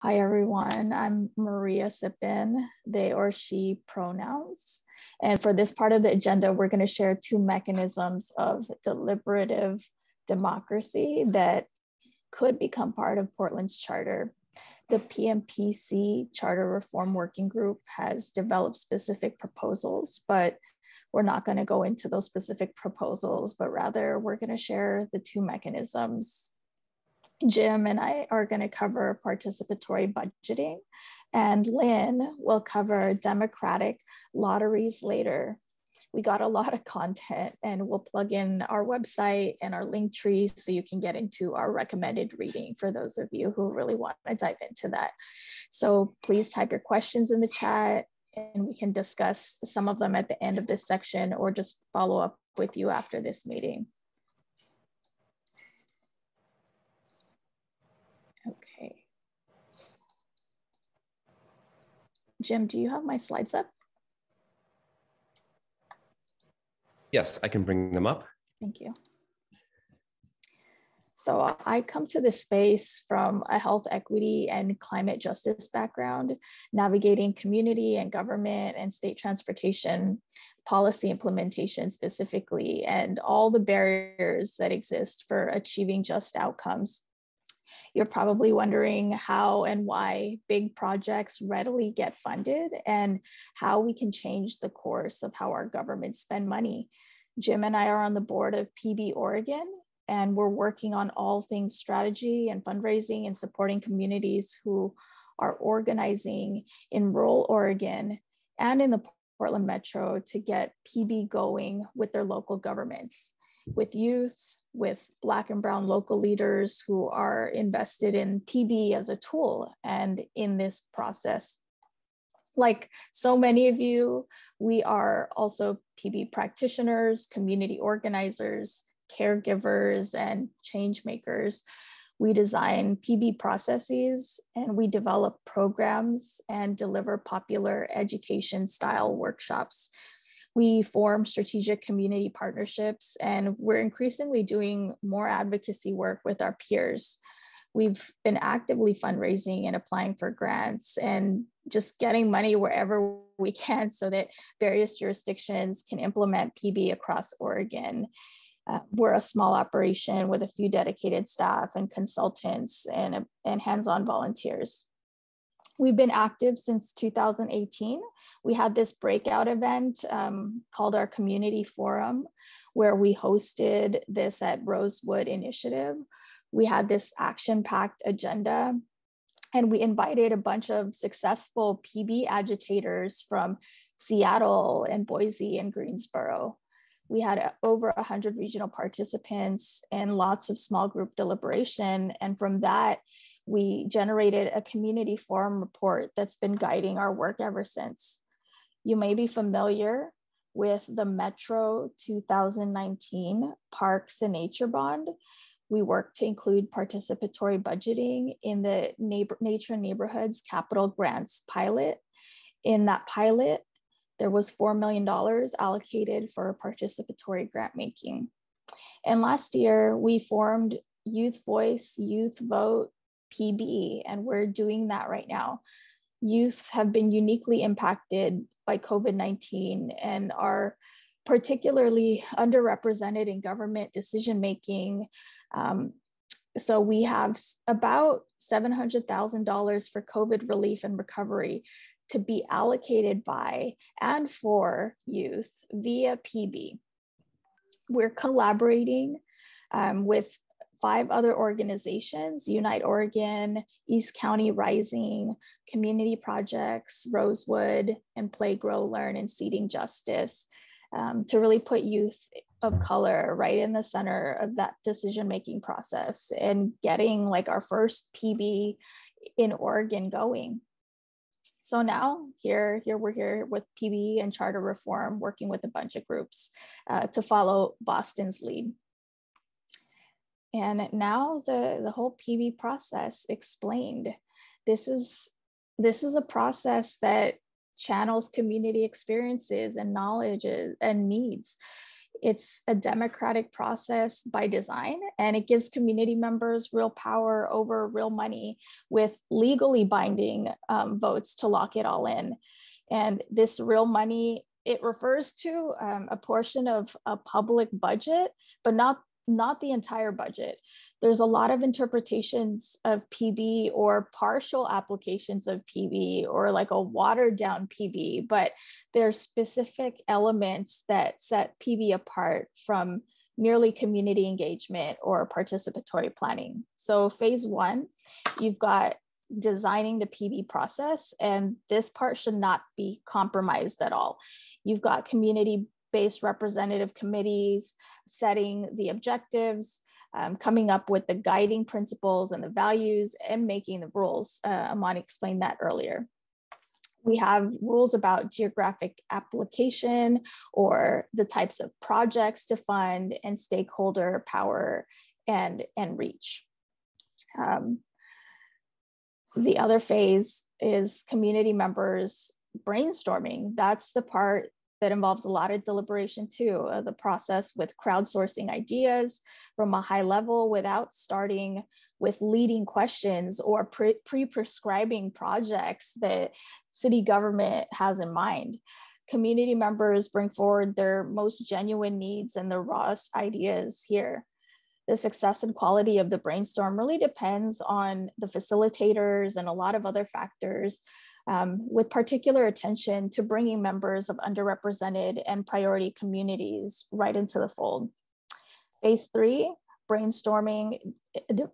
Hi, everyone. I'm Maria Sippin, they or she pronouns. And for this part of the agenda, we're going to share two mechanisms of deliberative democracy that could become part of Portland's charter. The PMPC Charter Reform Working Group has developed specific proposals, but we're not going to go into those specific proposals, but rather we're going to share the two mechanisms. Jim and I are going to cover participatory budgeting, and Lynn will cover democratic lotteries later. We got a lot of content, and we'll plug in our website and our link tree so you can get into our recommended reading for those of you who really want to dive into that. So please type your questions in the chat, and we can discuss some of them at the end of this section or just follow up with you after this meeting. Okay. Jim, do you have my slides up? Yes, I can bring them up. Thank you. So I come to this space from a health equity and climate justice background, navigating community and government and state transportation policy implementation specifically, and all the barriers that exist for achieving just outcomes. You're probably wondering how and why big projects readily get funded and how we can change the course of how our governments spend money. Jim and I are on the board of PB Oregon, and we're working on all things strategy and fundraising and supporting communities who are organizing in rural Oregon and in the Portland Metro to get PB going with their local governments, with youth, with Black and Brown local leaders who are invested in PB as a tool and in this process. Like so many of you, we are also PB practitioners, community organizers, caregivers, and change makers. We design PB processes, and we develop programs and deliver popular education style workshops. We form strategic community partnerships, and we're increasingly doing more advocacy work with our peers. We've been actively fundraising and applying for grants and just getting money wherever we can so that various jurisdictions can implement PB across Oregon. We're a small operation with a few dedicated staff and consultants and hands-on volunteers. We've been active since 2018. We had this breakout event called our Community Forum, where we hosted this at Rosewood Initiative. We had this action-packed agenda, and we invited a bunch of successful PB agitators from Seattle and Boise and Greensboro. We had over 100 regional participants and lots of small group deliberation. And from that, we generated a community forum report that's been guiding our work ever since. You may be familiar with the Metro 2019 Parks and Nature Bond. We work to include participatory budgeting in the Nature Neighborhoods Capital Grants pilot. In that pilot, there was $4 million allocated for participatory grant making. And last year, we formed Youth Voice, Youth Vote, PB, and we're doing that right now. Youth have been uniquely impacted by COVID-19 and are particularly underrepresented in government decision-making. So we have about $700,000 for COVID relief and recovery to be allocated by and for youth via PB. We're collaborating with 5 other organizations: Unite Oregon, East County Rising, Community Projects, Rosewood, and Play, Grow, Learn, and Seeding Justice, to really put youth of color right in the center of that decision-making process and getting like our first PB in Oregon going. So now we're here with PB and charter reform, working with a bunch of groups to follow Boston's lead. And now the whole PB process explained. This is a process that channels community experiences and knowledge and needs. It's a democratic process by design, and it gives community members real power over real money with legally binding votes to lock it all in. And this real money, it refers to a portion of a public budget, but not the entire budget. There's a lot of interpretations of PB or partial applications of PB or like a watered down PB, but there's specific elements that set PB apart from merely community engagement or participatory planning. So phase one, you've got designing the PB process, and this part should not be compromised at all. You've got community-based representative committees, setting the objectives, coming up with the guiding principles and the values, and making the rules. Amani explained that earlier. We have rules about geographic application or the types of projects to fund and stakeholder power and reach. The other phase is community members brainstorming. That's the part that involves a lot of deliberation too, the process with crowdsourcing ideas from a high level without starting with leading questions or pre-prescribing projects that city government has in mind. Community members bring forward their most genuine needs and the rawest ideas here. The success and quality of the brainstorm really depends on the facilitators and a lot of other factors, with particular attention to bringing members of underrepresented and priority communities right into the fold. Phase three, brainstorming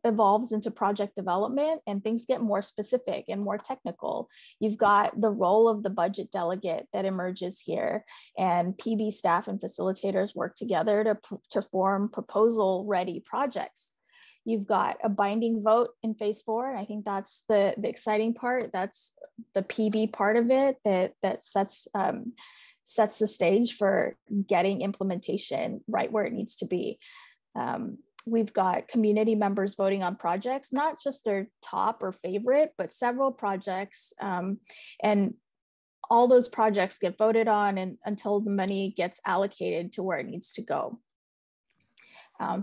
evolves into project development and things get more specific and more technical. You've got the role of the budget delegate that emerges here, and PB staff and facilitators work together to form proposal-ready projects. You've got a binding vote in phase four, and I think that's the exciting part. That's the PB part of it that sets the stage for getting implementation right where it needs to be. We've got community members voting on projects, not just their top or favorite, but several projects. And all those projects get voted on and until the money gets allocated to where it needs to go.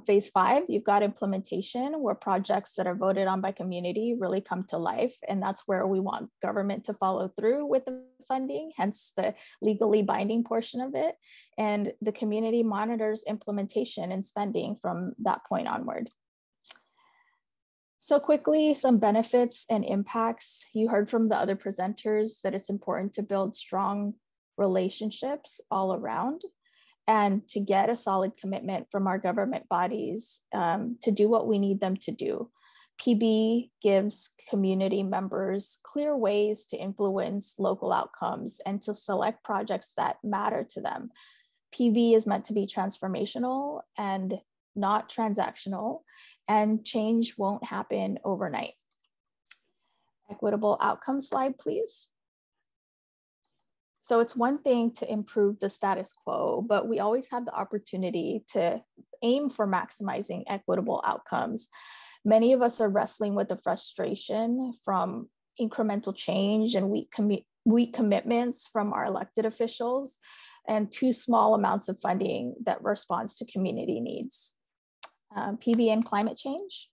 Phase five, you've got implementation, where projects that are voted on by community really come to life. And that's where we want government to follow through with the funding, hence the legally binding portion of it. And the community monitors implementation and spending from that point onward. So quickly, some benefits and impacts. You heard from the other presenters that it's important to build strong relationships all around, and to get a solid commitment from our government bodies to do what we need them to do. PB gives community members clear ways to influence local outcomes and to select projects that matter to them. PB is meant to be transformational and not transactional, and change won't happen overnight. Equitable outcomes slide, please. So it's one thing to improve the status quo, but we always have the opportunity to aim for maximizing equitable outcomes. Many of us are wrestling with the frustration from incremental change and weak commitments from our elected officials and too small amounts of funding that responds to community needs. PB and climate change.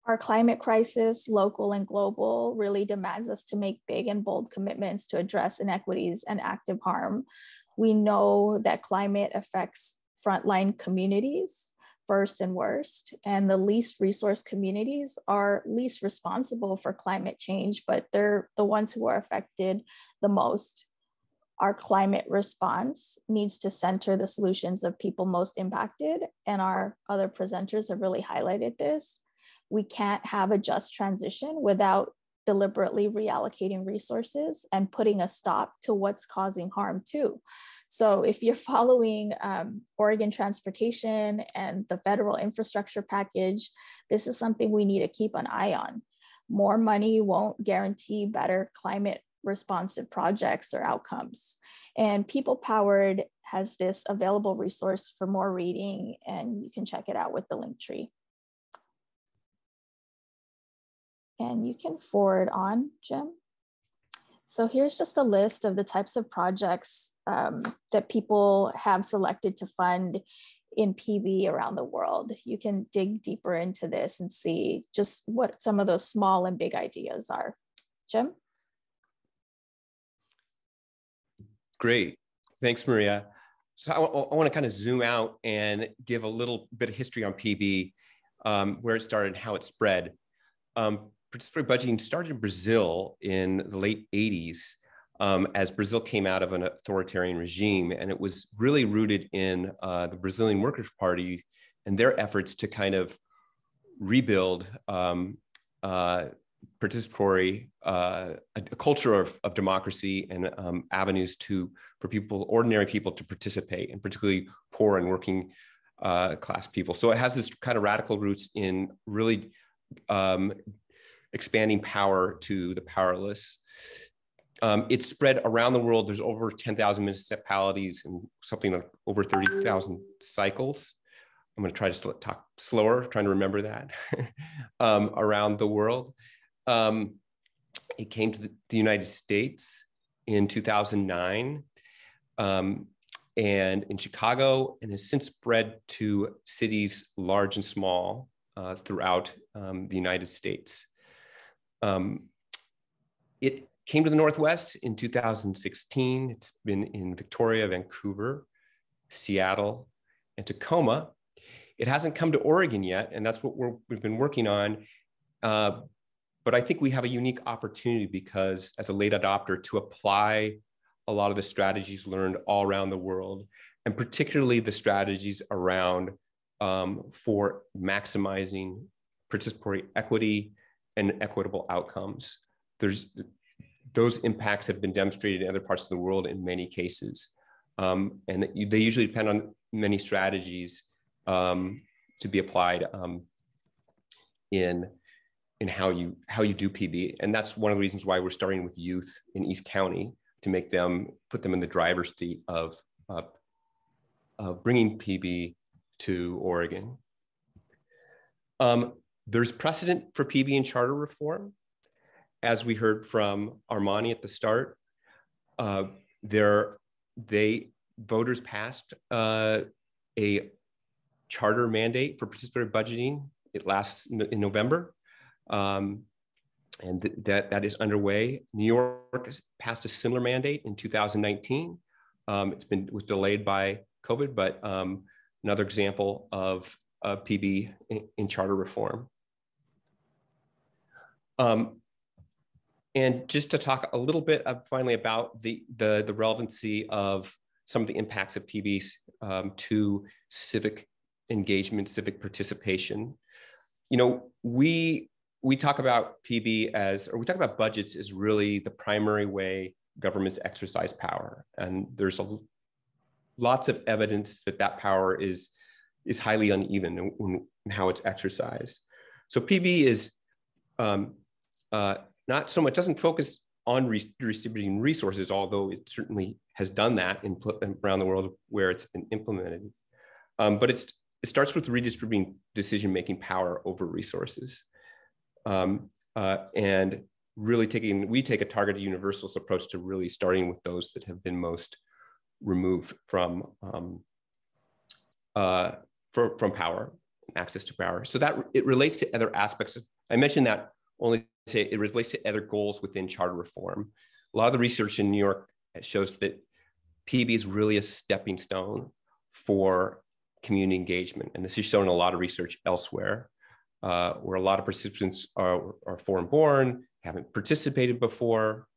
Our climate crisis, local and global, really demands us to make big and bold commitments to address inequities and active harm. We know that climate affects frontline communities first and worst, and the least resource communities are least responsible for climate change, but they're the ones who are affected the most. Our climate response needs to center the solutions of people most impacted, and our other presenters have really highlighted this. We can't have a just transition without deliberately reallocating resources and putting a stop to what's causing harm too. So if you're following Oregon transportation and the federal infrastructure package, this is something we need to keep an eye on. More money won't guarantee better climate responsive projects or outcomes. And People Powered has this available resource for more reading, and you can check it out with the link tree. And you can forward on, Jim. So here's just a list of the types of projects that people have selected to fund in PB around the world. You can dig deeper into this and see just what some of those small and big ideas are. Jim? Great. Thanks, Maria. So I want to kind of zoom out and give a little bit of history on PB, where it started and how it spread. Participatory budgeting started in Brazil in the late 80s as Brazil came out of an authoritarian regime. And it was really rooted in the Brazilian Workers' Party and their efforts to kind of rebuild participatory, a culture of democracy and avenues for people, ordinary people, to participate, and particularly poor and working class people. So it has this kind of radical roots in really expanding power to the powerless. It's spread around the world. There's over 10,000 municipalities and something like over 30,000 cycles. I'm going to try to talk slower, trying to remember that, around the world. It came to the United States in 2009 and in Chicago, and has since spread to cities large and small throughout the United States. It came to the Northwest in 2016. It's been in Victoria, Vancouver, Seattle, and Tacoma. It hasn't come to Oregon yet, and that's what we've been working on. But I think we have a unique opportunity because, as a late adopter, to apply a lot of the strategies learned all around the world, and particularly the strategies around for maximizing participatory equity and equitable outcomes. Those impacts have been demonstrated in other parts of the world in many cases. And they usually depend on many strategies to be applied in how you do PB. And that's one of the reasons why we're starting with youth in East County, to put them in the driver's seat of bringing PB to Oregon. There's precedent for PB and charter reform. As we heard from Armani at the start, voters passed a charter mandate for participatory budgeting. It lasts in November, and that is underway. New York has passed a similar mandate in 2019. It was delayed by COVID, but another example of PB in charter reform. And just to talk a little bit finally about the relevancy of some of the impacts of PBs to civic engagement, civic participation. You know, we talk about PB we talk about budgets as really the primary way governments exercise power. And there's lots of evidence that power is highly uneven in how it's exercised. So PB is not so much, doesn't focus on redistributing resources, although it certainly has done that around the world where it's been implemented. But it starts with redistributing decision-making power over resources. And really we take a targeted universalist approach to really starting with those that have been most removed from power, access to power. So that it relates to other aspects of, I mentioned that only say it relates to other goals within charter reform. A lot of the research in New York shows that PB is really a stepping stone for community engagement. And this is shown in a lot of research elsewhere, where a lot of participants are foreign born, haven't participated before.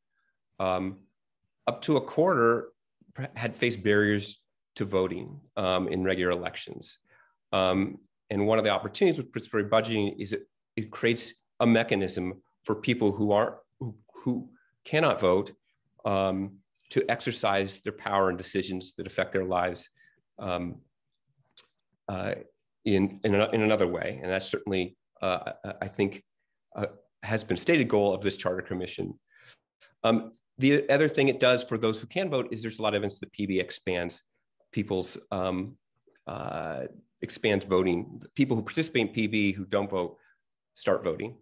Up to a quarter had faced barriers to voting in regular elections. And one of the opportunities with participatory budgeting is it creates a mechanism for people who cannot vote to exercise their power and decisions that affect their lives in another way. And that's certainly, I think, has been a stated goal of this Charter Commission. The other thing it does for those who can vote is there's a lot of evidence that PB expands people's, expands voting. People who participate in PB who don't vote start voting.